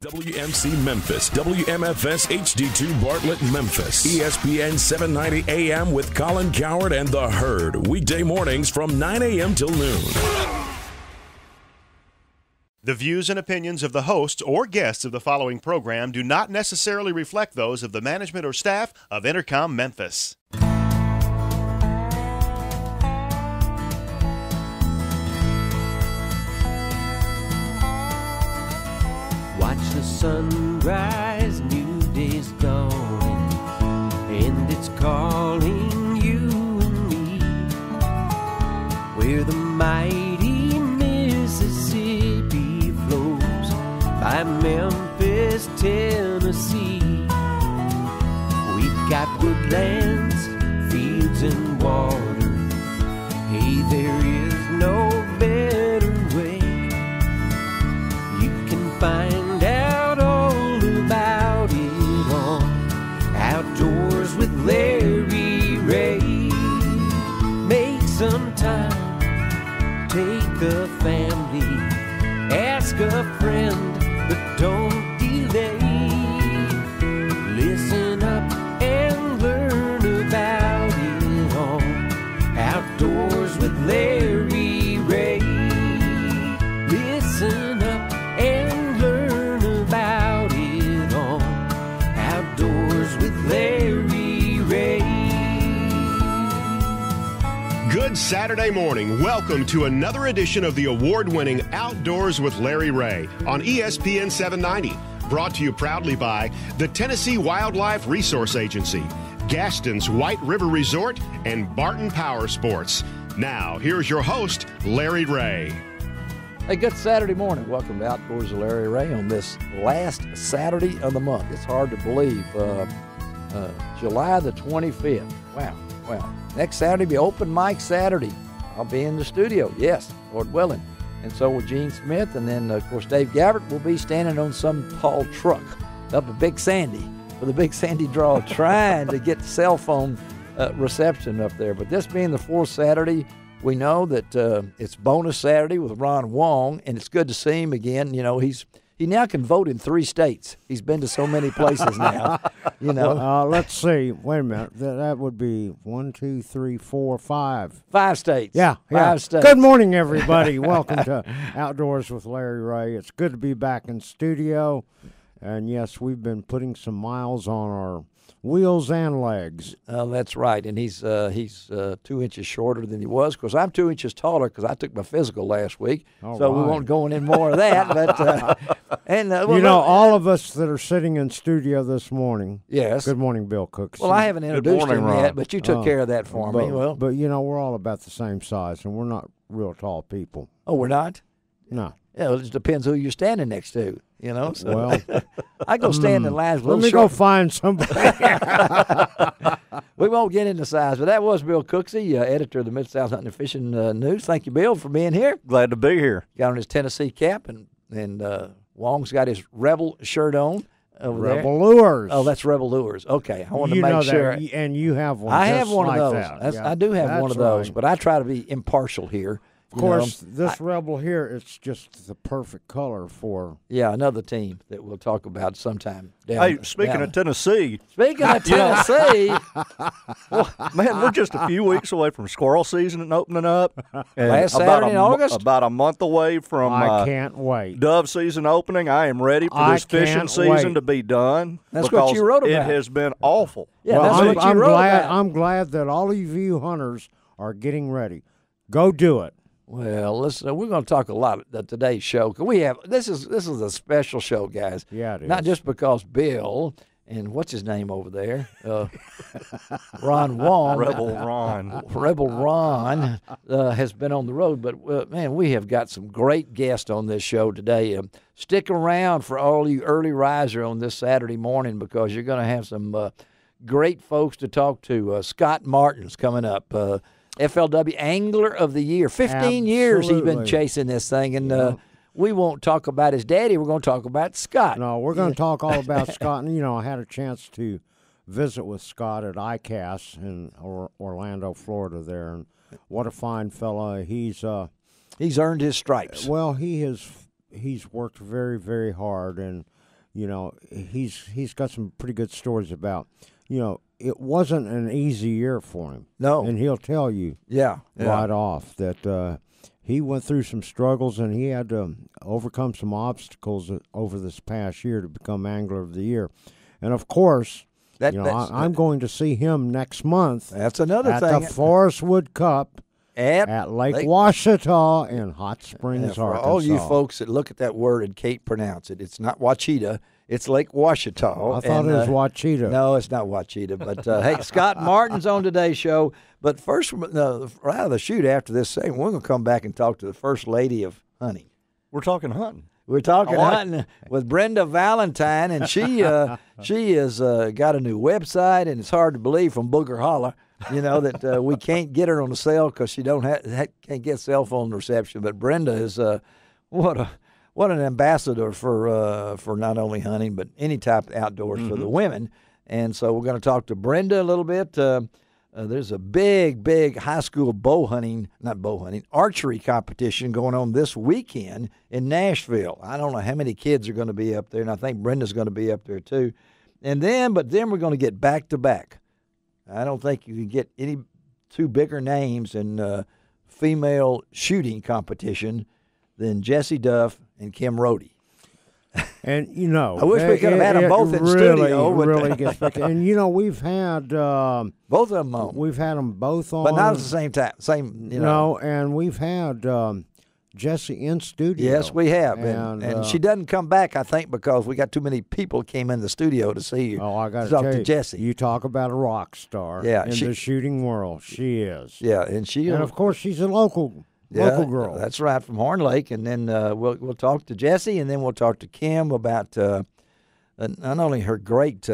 WMC Memphis, WMFS HD2 Bartlett Memphis, ESPN 790 AM with Colin Coward and The Herd, weekday mornings from 9 a.m. till noon. The views and opinions of the hosts or guests of the following program do not necessarily reflect those of the management or staff of Intercom Memphis. Watch the sunrise, new day's dawning, and it's calling you and me. Where the mighty Mississippi flows by Memphis, Tennessee. We've got woodlands, fields, and water. Hey, there is no better way. You can find Outdoors with Larry Ray. Make some time, take a family, ask a friend, but don't delay. Listen up and learn about it all. Outdoors with Larry Ray. Listen up and learn about it all. Outdoors with Larry Ray. Good Saturday morning. Welcome to another edition of the award-winning Outdoors with Larry Ray on ESPN 790. Brought to you proudly by the Tennessee Wildlife Resource Agency, Gaston's White River Resort, and Barton Power Sports. Now, here's your host, Larry Ray. Hey, good Saturday morning. Welcome to Outdoors with Larry Ray on this last Saturday of the month. It's hard to believe. July the 25th. Wow. Next Saturday be open mic Saturday. I'll be in the studio. Yes, Lord willing. And so will Gene Smith. And then, of course, Dave Gabbert will be standing on some tall truck up at Big Sandy for the Big Sandy Draw, trying to get cell phone reception up there. But this being the fourth Saturday, we know that it's bonus Saturday with Ron Wong, and it's good to see him again. You know, he now can vote in 3 states. He's been to so many places now. You know, let's see. Wait a minute. That would be 1, 2, 3, 4, 5. 5 states. Yeah. 5 states. Good morning, everybody. Welcome to Outdoors with Larry Ray. It's good to be back in studio. And, yes, we've been putting some miles on our wheels and legs. That's right, and he's 2 inches shorter than he was. Of course, I'm 2 inches taller because I took my physical last week, we won't go into more of that. But all of us that are sitting in studio this morning. Yes. Good morning, Bill Cooksey. Well, I haven't introduced him yet, but you took care of that for me. Well, but we're all about the same size, and we're not real tall people. Oh, we're not? No. Yeah, it just depends who you're standing next to. You know, so well, I go stand in lines. Let me go find somebody. We won't get into size, but that was Bill Cooksey, editor of the Mid-South Hunting and Fishing News. Thank you, Bill, for being here. Glad to be here. Got on his Tennessee cap, and Wong's got his Rebel shirt on over Rebel there. Lures. Oh, that's Rebel Lures. Okay, I want to make sure. And you have one. I have one like of those. That. I do have one of those, right. but I try to be impartial here. Of course, this Rebel here, it's just the perfect color for... Yeah, another team that we'll talk about sometime. Speaking of Tennessee... Speaking of Tennessee... Well, man, we're just a few weeks away from squirrel season opening up. Last Saturday in August? About a month away from... I can't wait. Dove season opening. I am ready for this fishing season to be done. That's what you wrote about. It has been awful. Yeah, that's what you wrote about. I'm glad that all of you hunters are getting ready. Go do it. Well, listen, we're going to talk a lot at today's show. We have this is a special show, guys. Yeah, it is. Not just because Bill and what's his name over there, Ron Wong, Rebel Ron has been on the road, but man, we have got some great guests on this show today. Stick around for all you early riser on this Saturday morning because you're going to have some great folks to talk to. Scott Martin's coming up. FLW Angler of the Year. 15 years he's been chasing this thing, and we won't talk about his daddy. We're going to talk about Scott. No, we're going to talk all about Scott. And, I had a chance to visit with Scott at ICAST in Orlando, Florida there, and what a fine fella. He's earned his stripes. Well, he's worked very, very hard, and he's got some pretty good stories about, it wasn't an easy year for him. No. And he'll tell you right off that he went through some struggles and he had to overcome some obstacles over this past year to become Angler of the Year. And, of course, I'm going to see him next month. That's another thing. At the Forest Wood Cup at Lake Washita in Hot Springs, for Arkansas. all you folks that look at that word and can't pronounce it, it's not Wachita. It's Lake Washita. I thought it was Wachita. No, it's not Wachita. But, hey, Scott Martin's on today's show. But first, right out of the chute after this segment, we're going to come back and talk to the First Lady of Hunting. We're talking hunting. We're talking hunting with Brenda Valentine, and she has got a new website, and it's hard to believe from Booger Holler, that we can't get her on the cell because she can't get cell phone reception. But Brenda is what an ambassador for not only hunting but any type of outdoors for the women. And so we're going to talk to Brenda a little bit. There's a big high school archery competition going on this weekend in Nashville. I don't know how many kids are going to be up there, and I think Brenda's going to be up there too. But then we're going to get back to back. I don't think you can get any two bigger names in female shooting competition than Jessie Duff and Kim Rohde. And, I wish we could have had them both in studio. Really gets back. And, we've had both of them on. We've had them both on. But not at the same time. No, and we've had Jessie in studio. Yes, we have. And she doesn't come back, I think, because we got too many people came in the studio to see you. Oh, I got to talk tell to you, Jessie. You talk about a rock star in the shooting world. She is. Yeah, and of course, she's a local girl. That's right, from Horn Lake. And then we'll talk to Jessie, and then we'll talk to Kim about not only her great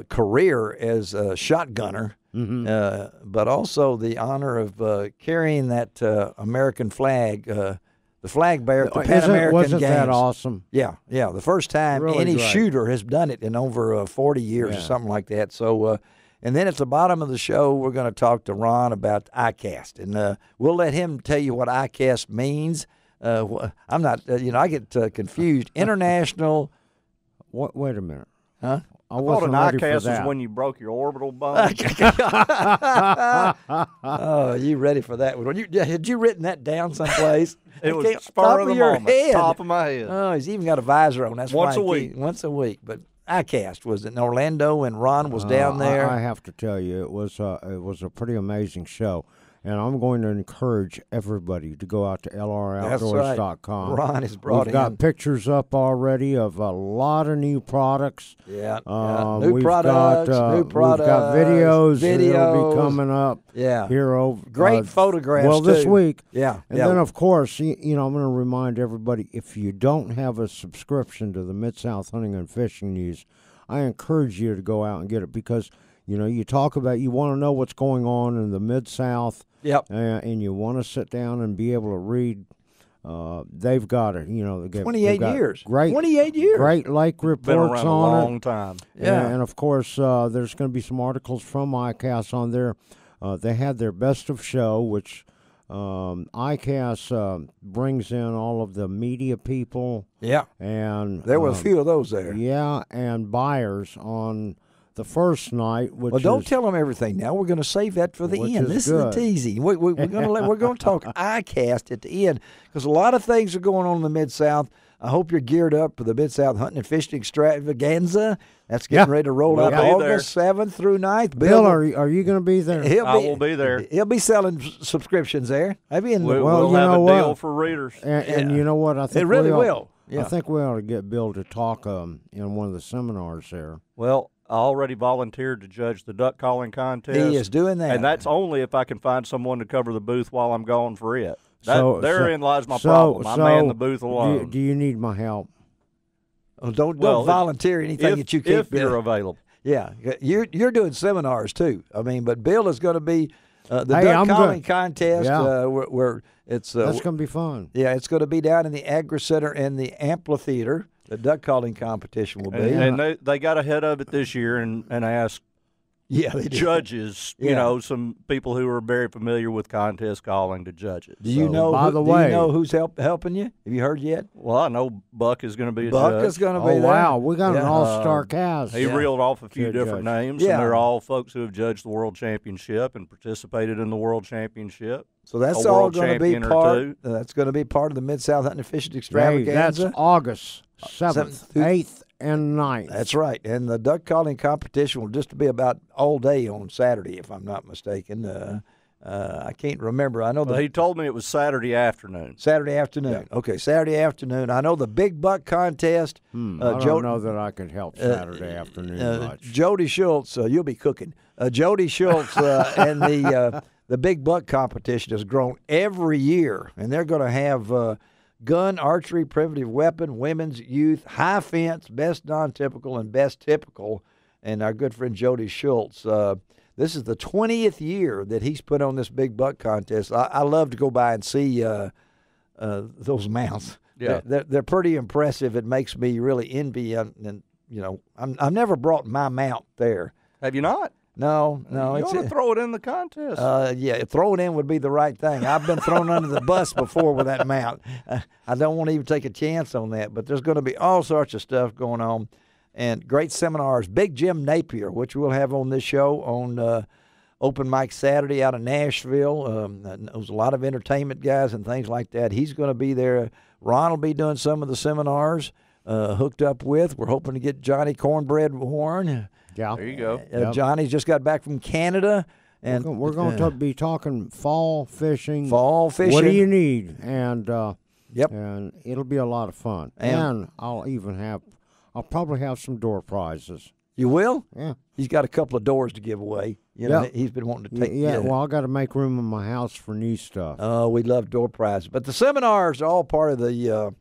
career as a shotgunner, but also the honor of carrying that American flag, the flag bearer at the Pan American Games. Wasn't that awesome? Yeah. The first time really any great. shooter has done it in over 40 years or something like that. So. And then at the bottom of the show, we're going to talk to Ron about ICAST. And we'll let him tell you what ICAST means. I'm not, I get confused. International. Wait a minute. Huh? I wasn't ready for ICAST that. is when you broke your orbital bone. Oh, you ready for that one? Had you written that down someplace? It was spur of the moment, top of my head. Oh, he's even got a visor on. That's once why a week. Once a week, but. ICAST was in Orlando, and Ron was down there. I have to tell you, it was a pretty amazing show, and I'm going to encourage everybody to go out to lroutdoors.com. Right. Ron has brought We've got pictures up already of a lot of new products. Yeah, new products. We've got videos that'll be coming up. Yeah, here over great photographs. Well, this week. Yeah, and then of course, I'm going to remind everybody, if you don't have a subscription to the Mid-South Hunting and Fishing News, I encourage you to go out and get it, because you talk about, you want to know what's going on in the Mid-South. Yep. And you want to sit down and be able to read. They've got it. 28 years. 28 years. Great Lake reports Been around a on long time. Yeah. And of course, there's going to be some articles from ICAST on there. They had their best of show, which ICAST brings in all of the media people. Yeah. And there were a few of those there. Yeah, and buyers on the first night. Which don't tell them everything now. We're going to save that for the end. This is the teasing. We're going to talk ICAST at the end, because a lot of things are going on in the Mid-South. I hope you're geared up for the Mid-South Hunting and Fishing Extravaganza. That's getting ready to roll out August 7th through 9th. Bill, are you going to be there? I will be there. He'll be selling subscriptions there. Maybe we'll have a deal for readers. And you know what? I think it really will. Yeah. I think we ought to get Bill to talk in one of the seminars there. Well, I already volunteered to judge the duck calling contest. He is doing that. And that's only if I can find someone to cover the booth while I'm gone for it. Therein lies my problem. I man the booth alone. Do you need my help? Oh, don't volunteer anything that you can't. If you're available. Yeah, you're doing seminars too. I mean, but Bill is going to be the duck calling contest. Where it's that's going to be fun. Yeah, it's going to be down in the Agri Center and the amphitheater. The duck calling competition will be. And they got ahead of it this year and asked Yeah, they do. Judges, you know, some people who are very familiar with contest calling to judge it. Do you know? By the way, do you know who's helping you? Have you heard yet? Well, I know Buck is going to be a Buck judge. is going to be Oh, there. wow. We got an all-star cast. He reeled off a few Good different judge. names, Yeah. and they're all folks who have judged the World Championship and participated in the World Championship. So that's A all world going to be champion or part. two. That's going to be part of the Mid-South Hunting and Fishing Hey, Extravaganza. that's August 7th, 7th. 8th, and 9th. That's right. And the duck calling competition will just be about all day on Saturday, if I'm not mistaken. I can't remember. I know Well, he told me it was Saturday afternoon. Saturday afternoon. Okay, Saturday afternoon. I know the big buck contest. I don't know that I could help Saturday afternoon much. Jody Schultz, you'll be cooking. Jody Schultz and the big buck competition has grown every year, and they're going to have gun, archery, primitive weapon, women's, youth, high fence, best non-typical, and best typical. And our good friend Jody Schultz, this is the 20th year that he's put on this big buck contest. I love to go by and see those mounts. Yeah. They're pretty impressive. It makes me really envy. And you know, I've never brought my mount there. Have you not? No. You ought to throw it in the contest. Yeah, throw it in would be the right thing. I've been thrown under the bus before with that mount. I don't want to even take a chance on that. But there's going to be all sorts of stuff going on, and great seminars. Big Jim Napier, which we'll have on this show on Open Mic Saturday out of Nashville. There's a lot of entertainment guys and things like that. He's going to be there. Ron will be doing some of the seminars. Hooked up with. We're hoping to get Johnny Cornbread Warren. Yeah. There you go. Johnny's just got back from Canada. And We're going to be talking fall fishing. Fall fishing. What do you need? And Yep. and it'll be a lot of fun. And I'll probably have some door prizes. You will? Yeah. He's got a couple of doors to give away. You know, Yeah. he's been wanting to take. Yeah. Well, I got to make room in my house for new stuff. We love door prizes. But the seminars are all part of the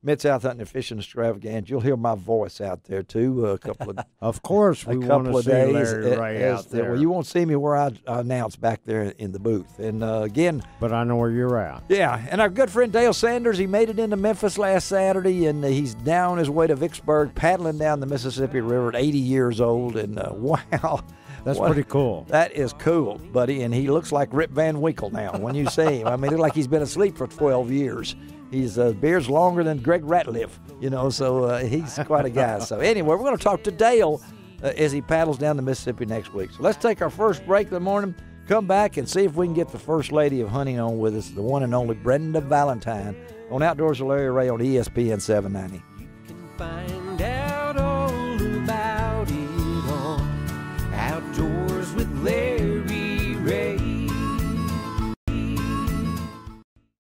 Mid-South Hunting and Fishing Extravaganza. You'll hear my voice out there, too, a couple of Of course, we a want couple to of see days. Larry Ray out there. Well, you won't see me where I announce back there in the booth. And, again, But I know where you're at. yeah, and our good friend Dale Sanders, he made it into Memphis last Saturday, and he's now on his way to Vicksburg, paddling down the Mississippi River at 80 years old. And, wow. That's pretty cool. That is cool, buddy, and he looks like Rip Van Winkle now when you see him. I mean, he looks like he's been asleep for 12 years. His beard's longer than Greg Ratliff, you know, so he's quite a guy. So anyway, we're going to talk to Dale as he paddles down the Mississippi next week. So let's take our first break of the morning, come back, and see if we can get the First Lady of Hunting on with us, the one and only Brenda Valentine, on Outdoors with Larry Ray on ESPN 790. You can find